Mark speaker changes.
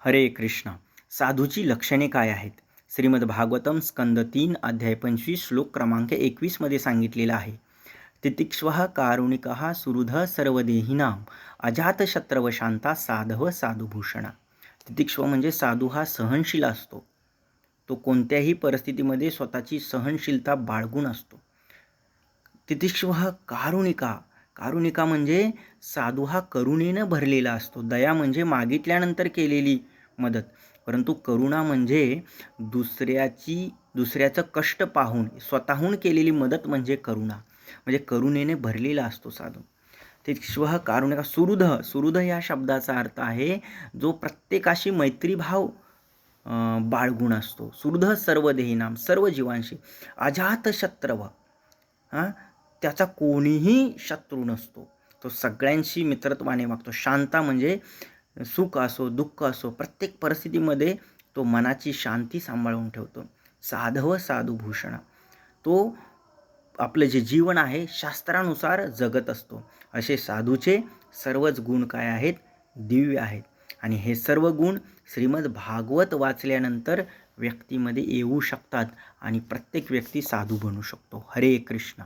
Speaker 1: हरे कृष्ण. साधूची लक्षणे काय आहेत? श्रीमद भागवतम स्कंद 3 अध्याय 25 श्लोक क्रमांक 21 मध्ये सांगितलेलं आहे. तितिक्ष्वः कारुणिकः सुहृदः सर्वदेहिनां अजातशत्रव शांता साधव साधुभूषणा. तितिक्ष्व म्हणजे साधू हा सहनशील असतो. तो कोणत्याही परिस्थितीमध्ये स्वतःची सहनशीलता बाळगून असतो. तितिक्ष्वः कारुणिका म्हणजे साधू हा करुणेनं भरलेला असतो. दया म्हणजे मागितल्यानंतर केलेली मदत, परंतु करुणा म्हणजे दुसऱ्याचं कष्ट पाहून स्वतःहून केलेली मदत म्हणजे करुणा. म्हणजे करुणेने भरलेला असतो साधू. तितिक्ष्वः कारुणिका. सुहृद या शब्दाचा अर्थ आहे जो प्रत्येकाशी मैत्रीभाव बाळगून असतो. सुहृद सर्व देहिनाम, सर्व जीवांशी. अजात शत्रव, त्याचा कोणीही शत्रू नसतो. तो सगळ्यांशी मित्रत्वाने वागतो. शांता म्हणजे सुख असो दुःख असो प्रत्येक परिस्थितीमध्ये तो मनाची शांती सांभाळून ठेवतो. साधव साधुभूषण, तो आपलं जे जीवन आहे शास्त्रानुसार जगत असतो. असे साधूचे सर्वच गुण काय आहेत? दिव्य आहेत. आणि हे सर्व गुण श्रीमद भागवत वाचल्यानंतर व्यक्तीमध्ये येऊ शकतात आणि प्रत्येक व्यक्ती साधू बनू शकतो. हरे कृष्ण.